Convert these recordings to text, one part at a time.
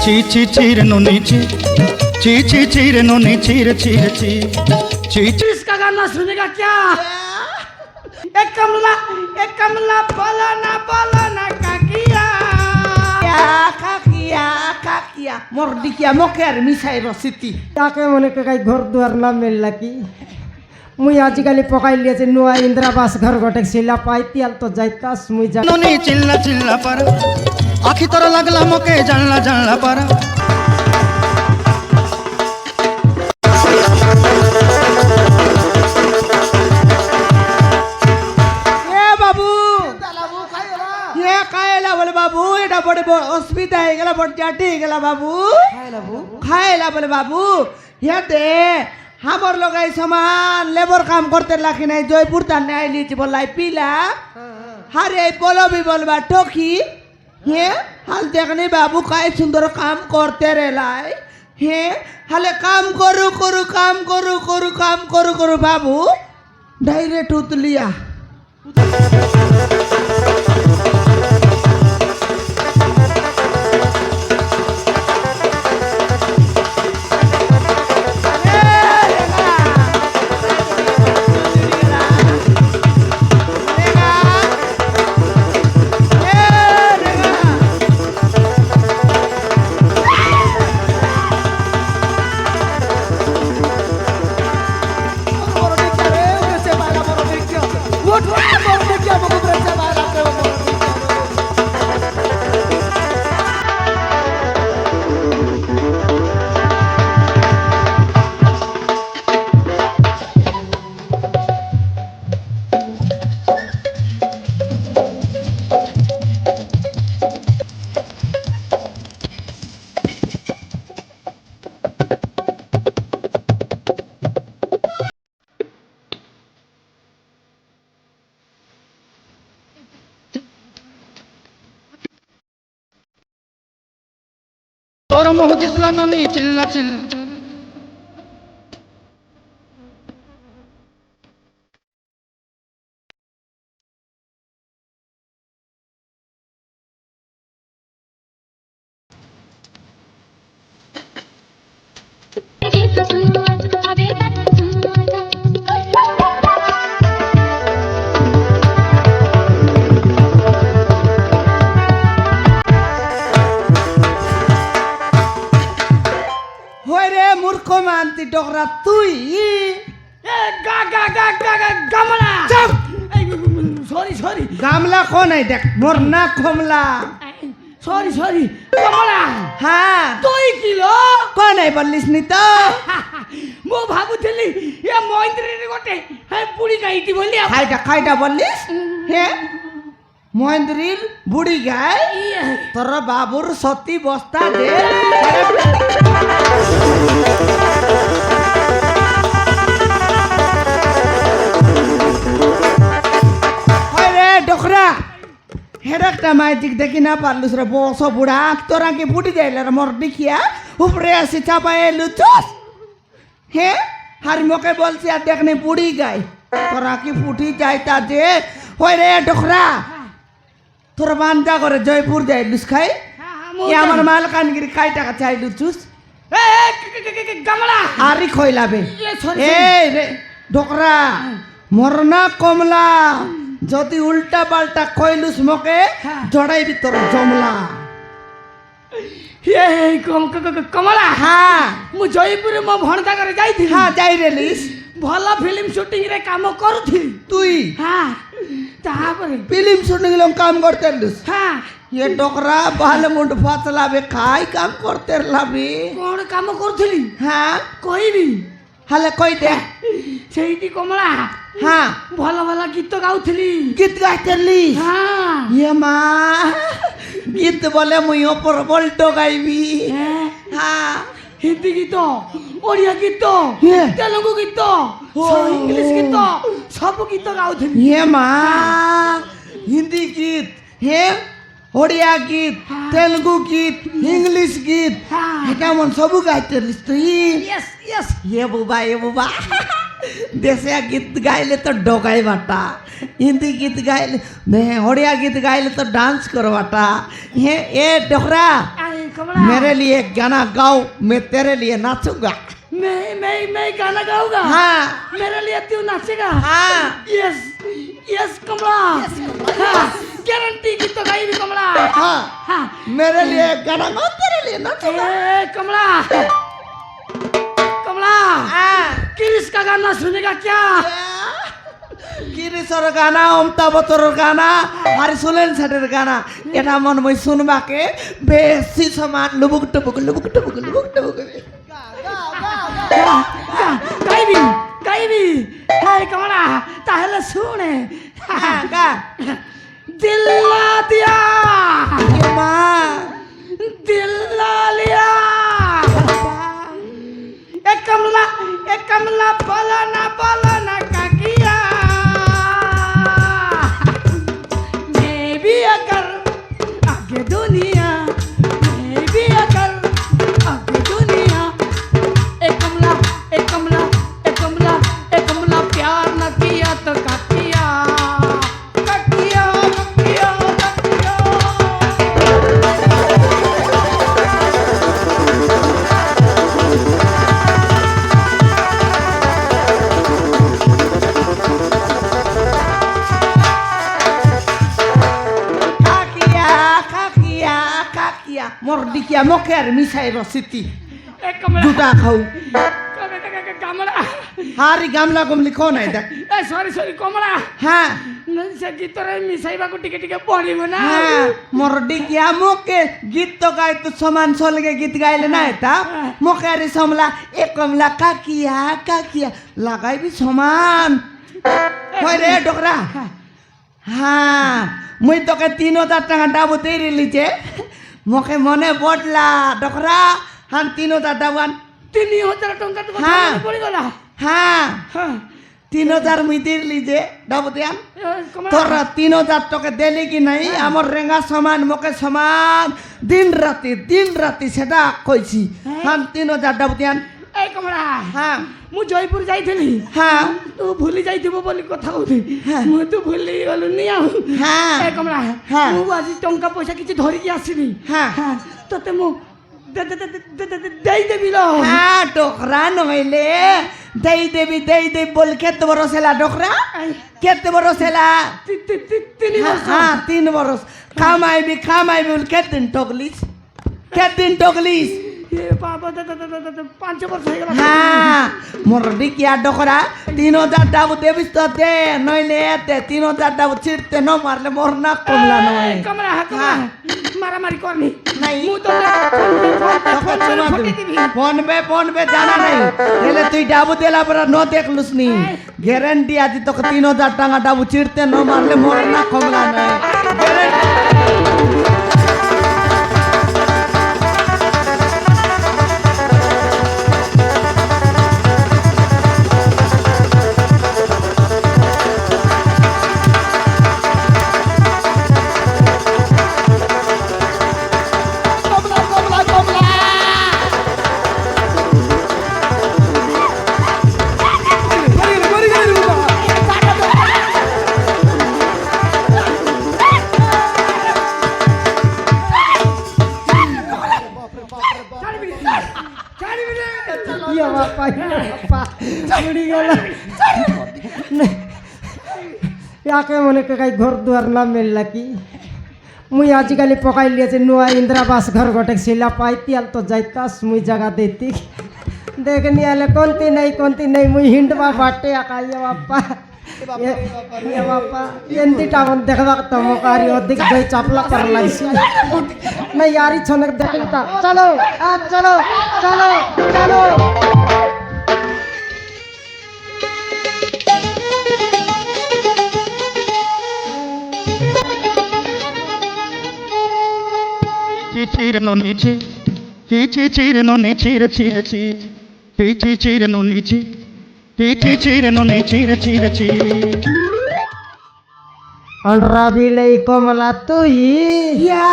ची ची चीर नोनी ची ची ची चीर नोनी चीर चीर ची ची ची। इसका गाना सुनेगा क्या? एक कमला बोलो ना काकिया काकिया काकिया मोर दिकिया मोके আর মিছাই রসিতি তাকে মনে কাই ঘর দুয়ার না মিললা কি মুই আজিকালি পকাই লিয়েছে নুয়া ইন্দ্রাবাস ঘর গটে ছিলা পাইতি আল তো যাইতাস মুই যা नोनी चिल्ला चिल्ला पर आखी तोर लगला मोके जानला जानला पर এ বাবু এ কায়লা বলে বাবু এটা বড় অসুবিধা হয়ে গেল বড় জাটি হয়ে গেল বাবু খায়লা বলে বাবু ইয়াতে আমার লগাই সমান লেবার কাম করতে লাখি নাই জয়পুর তার নাই লিচি বলাই পিলা হারে বলবি বলবা টকি হে হাল দেখনি বাবু কায় সুন্দর কাম করতে রে লাই হে হালে কাম করু করু কাম করু করু কাম করু করু বাবু ডাইরেক্ট উতলিয়া तोर मोह दिसला नोनी चिल्ला चिल्ला মূর্খ মানতি ডকরা তুই গা গা গা গা গা গামলা সরি সরি গামলা কোন আই দেখ মোর না কমলা সরি সরি গামলা হ্যাঁ তুই কিলো কোন আই বলিস নি তো মো ভাবুଥିଲି এ মহেন্দ্রের গোটে হ্যাঁ বুড়ি গাইটি বলি খাইটা বলিস হে মহেন্দ্রির বুড়ি গায় তোর বাবুর সতী বস্তা দে ডোকরা হেডাকটা মাইজিক দেখি না পারলুস রে বস বুড়া তোরা কি ফুটি যাইলে রে মোর দেখিয়া উপরে আসি চাপায় লুচস হে হারি মোকে বলছি আর দেখনি বুড়ি গাই তোরা কি ফুটি যাইতা যে ওই রে ডোকরা তোর বান্দা করে জয়পুর যাই লুস খাই এ আমার মালকানগিরি খাই টাকা চাই লুচুস গামলা আরি খইলাবে সরি এই রে ডোকরা মরনা কমলা যদি উল্টা পাল্টা কইলুস মকে জড়াইবি তোর জমলা কমলা হ্যাঁ মু জয়পুরে মো ভণতা করে যাইଥିଲି হ্যাঁ যাই রেলিস ভাল ফিল্ম শুটিং রে কাম করুଥିଲି তুই হ্যাঁ তারপরে ফিল্ম শুটিং লম কাম করতে লুস হ্যাঁ ये डोकरा बाल मुंड फाचलाबे खाई काम करते लाबे কোন কাম করুଥିଲି हाँ কইবি हले कोई दे সেইটি কমলা हाँ ভাল ভাল গীত গাউଥିଲି गीत गाइते ली হ্যাঁ ये माँ गीत बोले मुई ऊपर बोल्टो गाइबी হ্যাঁ हाँ হিন্দি গীত ওড়িয়া গীত হ্যাঁ। তেলুগু গীত ও। ইংলিশ গীত সব গীত গাউଥିଲି ये माँ हिंदी गीत हे ओडिया गीत तेलुगु गीत इंग्लिश गीत हाँ। এটা মন সবু গাইতে লিস তুই ইয়েস ইয়েস ये बुबा देसिया गीत गाइले तो डोगाई बाटा हिंदी गीत गाइले मैं ओडिया गीत गाइले तो डांस करो बाटा ये डोकरा कमला मेरे लिए एक गाना गाओ मैं तेरे लिए नाचूंगा मैं गाना गाऊंगा हाँ मेरे लिए तू नाचेगा हाँ यस यस कमला गारंटी की तो गाई भी कमला हाँ हाँ मेरे लिए एक गाना गाओ तेरे लिए नाचूंगा ए कमला कमला किरिस का गाना सुनेगा क्या কিরিসর গানা অমতা বতরের গানা আর সুলেন সাটের গানা এটা মন মই শুনবাকে বেশি সমান লুবুক টুবুক লুবুক টুবুক লুবুক টুবুক গাইবি হ্যাঁ কমলা তাহলে শুনে গা দিল্লা দিয়া মা दिल्ला लिया एक कमला बोला ना का किया मैं भी अगर आगे दुनिया मैं भी अगर आगे दुनिया एक कमला प्यार न किया तो का किया का किया का किया का किया মরদিকিয়া মকের মিশাই রসিতি एक कमला দুটা খাও कमला হারি গামলা গমলি কোন আই দেখ ए सॉरी कमला হ্যাঁ नहीं से गीत रे मिसाइबा को टिके टिके पड़िबो ना হ্যাঁ মরদিকিয়া মকে গীত তো গাই তো সমান সলগে গীত গাইলে না এটা মকের সমলা এক কমলা কাকিয়া লাগাইবি সমান হয় রে ডকরা হ্যাঁ মুই তোকে 3000 টাকা ডাবু দেই রিলিজে মোকে মনে পড়লা ডকরা হান 3000 ডাবান 3000 টাকা তো হ্যাঁ। মনে পড়ি গলা হ্যাঁ हां 3000 মুই দিলি যে ডাবু দেন कमला তোর 3000 টাকা দেলি কি নাই আমার রেঙ্গা সমান মোকে সমান দিন রাতি সেটা কইছি হান 3000 ডাবু দেন ए कमला হ্যাঁ मु जयपुर जाइथली হ্যাঁ तू भूली जाइथिबो बोली কথা होती हाँ। मु तो भूली गलु नि आ हाँ। ए कमला हाँ। मु आज टंका पैसा किछि धरि की आसीनी हाँ। हां तते मु দেই দেবি লো হ্যাঁ ডকরা নইলে দেই বল খেতে বড় সেলা ডকরা খেতে বড় সেলা তিনি হ্যাঁ 3 বরস খামাইবি বল কেদিন টকলিস এ বাবা 5 বছর হয়ে গেল হ্যাঁ মরদি কি আর ডকরা 3000 ডাবু দেবিস তো দে নইলে এতে 3000 ডাবু ছিড়তে ন মারলে মোর না কমলা নয় কমলা হ্যাঁ। মারামারি করনি নাই। মু তো ফোন বে জানা নাই এলে তুই ডাবু দেলা পর ন দেখলুস নি গ্যারান্টি আজি তোকে 3000 টাকা ডাবু ছিড়তে ন মারলে মোর না কমলা নয় ইয়ে বাপা চুরি গেল ইয়াকে মনে কাই ঘর দুয়ার না মিললা কি মুই আজিকালি পকাই লিয়েছে নুয়া ইন্দিরাবাস ঘর গটে শিলা পাইতি আল তো যাইতাস মুই জায়গা দেতি দেখনি আলে কোনতি নাই মুই হিন্ডবা বাটে আকা ইয়ে বাপা ইয়ে বাপা এন্তি টাউন দেখবা তমকারি অধিক দই চাপলা কর লাইছি না ইয়ারি ছনক দেখতা চলো চলো Cheer no niche, cheer no niche, cheer no niche, cheer no niche. রাবিলে কমলা তুই ইয়া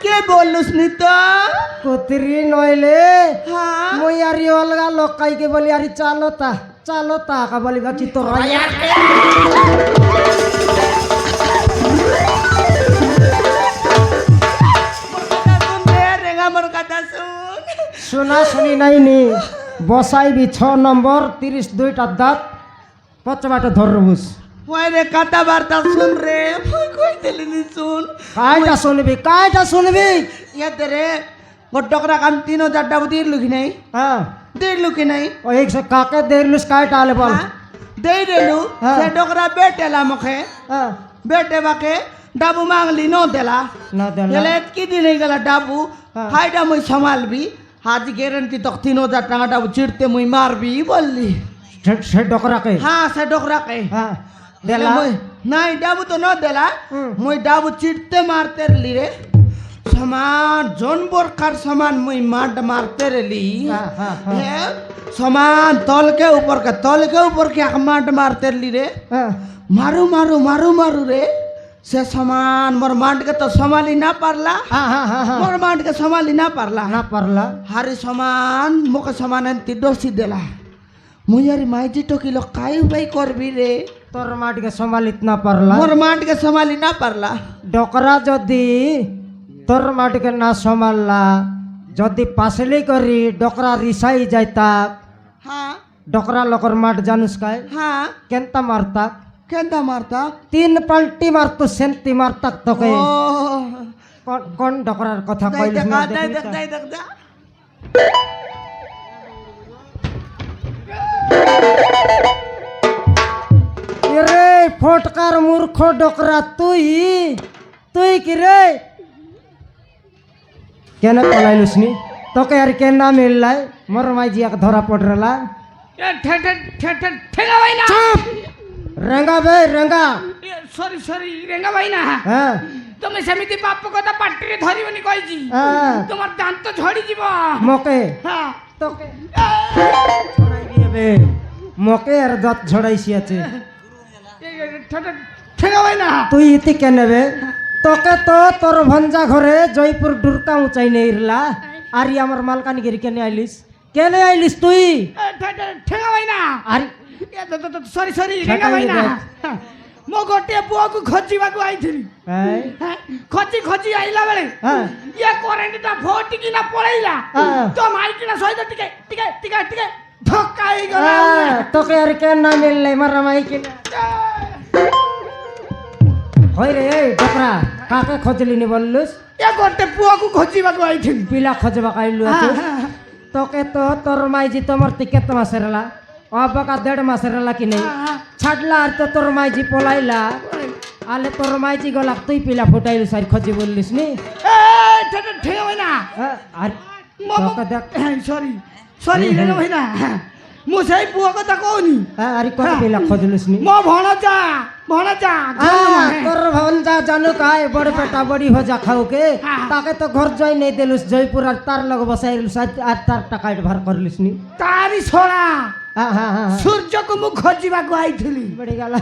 কে বলুস নি তো কুতরি নইলে হ্যাঁ মুই আরি অলগা লোকাইকে বলি আরি চালো তা কা বলি বাকি তো রায়া রেঙ্গা মোর শোনা শুনি নাইনি বসাইবি 6 নম্বর 32টা দাঁত পচবাটা ধরবুস ওই রে কথাবার্তা শুন রে মুই কই দিলি নি শুন কাইটা শুনবি ইয়াতে রে গোটকরা কাম 3000 টাকা দিয়ে লুকি নাই হ্যাঁ দিয়ে লুকি নাই ও 100 কাকে দেরলুস কাইটা আলে বল দেই দেলু হ্যাঁ। সে ডকরা বেটেলা মুখে হ্যাঁ বেটে বাকে ডাবু মাংলি ন দেলা না দেলা গেলে কি দিন গেলা ডাবু হ্যাঁ। হাইডা মুই সামালবি আজ গ্যারান্টি তো 3000 টাকা ডাবু চিড়তে মুই মারবি বললি সে ডকরাকে হ্যাঁ সে ডকরাকে হ্যাঁ দেলা নাই ডাবু তো ন দেলা হুম। মুই ডাবু চিড়তে মারতে লি রে সমান জনবরকার সমান মুই মাঠ মারতে রেলি হ্যাঁ, হ্যাঁ, হ্যাঁ। হ্যাঁ, সমান তলকে উপর কে এক মাঠ মারতে লি রে হ্যাঁ মারু মারু মারু মারু রে সে সমান মোর মাঠকে তো সমালি না পারলা হ্যাঁ হ্যাঁ হ্যাঁ হ্যাঁ মোর মাঠকে সমালি না পারলা না পারলা হারি সমান মুখে সমান এনতি ডসি দেলা মুই আর মাইজি টকিল কাই উপায় করবি রে তোর মাটিকে সম্ভালিত না পারলা মোর মাঠকে সমালি না পারলা ডকরা যদি তোর মাটিকে না সম্ভাললা যদি পাশলি করি ডকরা রিসাই যাইতা হ্যাঁ ডকরা লোকর মাঠ জানুস কাই হ্যাঁ কেনতা মারতা কেনটা মারতা 3 পাল্টি মারতো সেন্তি মারতাক তোকে ও কোন ডকরার কথা যাই কইলিস দেখ না যাই দেখলি দেখ তো? যাই দেখ যা এরে ফটকার মূর্খ ডকরা তুই কি রে কেন পলাইলুস নি তোকে আর কেন না মিললাই মোর মাইজি এক ধরা পড়লা ঠেঙ্গা ভাই না রেঙ্গা বে রেঙ্গা সরি রেঙ্গা ভাই না হ্যাঁ তুমি সেমিতি বাপ কথা পাটিরে ধরিবনি কইছি হ্যাঁ তোমার দান্ত ঝড়ি যাব মকে হ্যাঁ তোকে ছড়াই দিয়ে বে মকে আর দাঁত ঝড়াইছি আছে ঠেঙ্গা ভাই না তুই ইতি কেন বে তোকে তো তোর ভঞ্জা ঘরে জয়পুর ডুরকা উঁচাই নেইরলা আর আমার মালকানগিরি কেনে আইলিস তুই ঠেঙ্গা ভাই না আর সরি রেঙ্গা ভাই না মো গোটে পুଅକୁ ଖୋଜିବାକୁ ଆଇଥିଲି এই, ଖୋଜି ଆଇଲା ବେଳେ হ্যাঁ ଇଏ କରେଣ୍ଟଟା ଫଟିକିନା ପଳେଇଲା হ্যাঁ। ତ ମାଇକିନା ସହିତ ଟିକେ ଧକ୍କା ହେଇଗଲା হ্যাঁ, তোকে আর কেন না মিললে মারা মাইকি হই রে এই ডকরা কাকে খোঁজলি নি বললুস ଏ ଗୋଟେ ପୁଅକୁ ଖୋଜିବାକୁ ଆଇଥିଲି পিলা খোঁজবা কাইলু আছে তোকে তো তোর মাইজি তোমার কেত মাসের হেলা অবাকা 1.5 মাসের হেলা কি নেই ছাড়লা আর তো তোর মাইজি পলাইলা আলে তোর মাইজি গলা তুই পিলা ফুটাইলু সার খোঁজি বললিস নি ଏ ঠেঙ্গা ভাই না হ্যাঁ, আর তোকে দেখ ସରି ରେଙ୍ଗ ଭାଇ ନା ମୁଁ ସେଇ ପୁଅ କଥା କହୁନି হ্যাঁ, আর কোন পিলা খোঁজলুস নি ମୋ ଭଣଜା তোর ভঞ্জা জানু কাই বড় পেটা বড়ি হজা খাওকে হ্যাঁ। তাকে তো ঘর যাই নেই দিলুস জয়পুর আর তার লগ বসাইলুস আর তার টাকা ভার করলিস নি ତାରି ଶଳା হ্যাঁ হ্যাঁ হ্যাঁ ସୂର୍ଯ୍ୟକୁ ମୁଁ ଖୋଜିବାକୁ ଆଇଥିଲି বড়ি গেল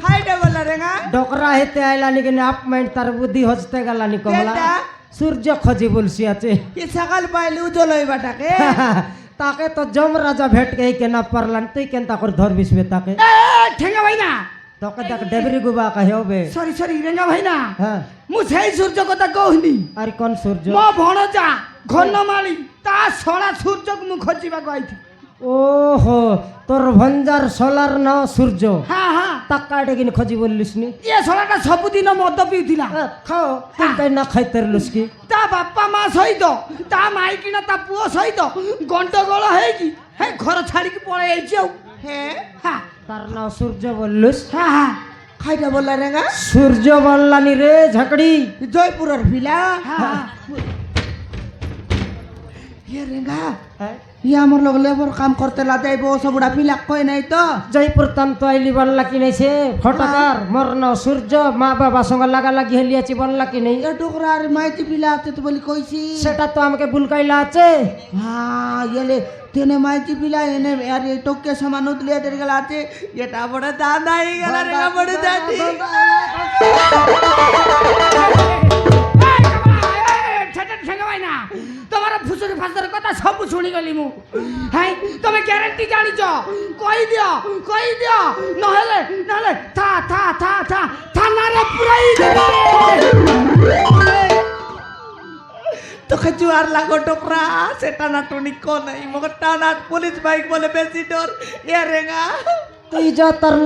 খাইডে বলা রেঙ্গা ডকরা হেতে আইলানি কিনে আপ মাইন্ড তার বুদ্ধি হজতে গেলানি কমলা কেনটা? সূর্য খোঁজি বলছি আছে কি সকাল পাইলি উজল হইবাটাকে তাকে তো জম রাজা ভেট গে কেনা পারলান তুই কেনতা করে ধরবিস বে তাকে ଏ ଠେଙ୍ଗା ଭାଇ ନା তোকে দেখ ডেবরি গুবা কহে বে ସରି ରେଙ୍ଗା ଭାଇ ନା হ্যাঁ ମୁଁ ସେଇ ସୂର୍ଯ୍ୟ କଥା କହୁନି আর কোন সূর্য ମୋ ଭଣଜା ଘନମାଳି ତା ଶଳା ସୂର୍ଯ୍ୟକୁ ମୁଁ ଖୋଜିବାକୁ ଆଇଥିଲି ওহো তোর ভঞ্জার সোলার ন সূর্য ହଁ টাকা ডেকিনি খোঁজি বললিস নি ଏ ଶଳାଟା ସବୁଦିନ মদ ପିଉଥିଲା খাও তুই তাই না খাইতে রলুস কি ତା ବାପା ମା ସହିତ ତା ମାଇକିନା ତା ପୁଅ ସହିତ ଗଣ୍ଡଗୋଳ ହେଇକି ହେ ଘର ଛାଡିକି ପଳେଇ ଯାଇଛି ଆଉ হ্যাঁ হ্যাঁ তার নাম সূর্য বললুস হ্যাঁ খাইডে বলা রেঙ্গা সূর্য বললানি রে ঝাকড়ি জয়পুরের ভিলা হ্যাঁ ইয়ে রেঙ্গা ইয়ে আমার লোক লেবর কাম করতে লা যাইব সবুড়া পিলা কই নাই তো জয়পুর তান তো আইলি বললা কি নেছে ফটাকার মোর নাম সূর্য মা বাবা সঙ্গে লাগা লাগি হেলিয়াছি বললা কি নেই এ টুকরা আর মাইতি পিলা আছে তো বলি কইছি সেটা তো আমাকে বুলকাইলা আছে হ্যাঁ ইয়েলে তেনে মাইতি পিলা এনে আর এই টকে সমান উদলি এদের গেলা আছে এটা বড় দাদা হয়ে গেল রেঙ্গা বড় দাদি ঠেঙ্গা ভাই না তোমার ফুসুরি ফাসুরি কথা সব শুনিগলি মু হাই তুমি গ্যারান্টি জানিছ কই দিও নহলে থানারে পুরাই দেবে তোকে জুয়ার লাগো টোকরা সেটা না টুনি কো নাই মগর টানা পুলিশ বাইক বলে বেশি ডর এ রেঙা তুই যা তার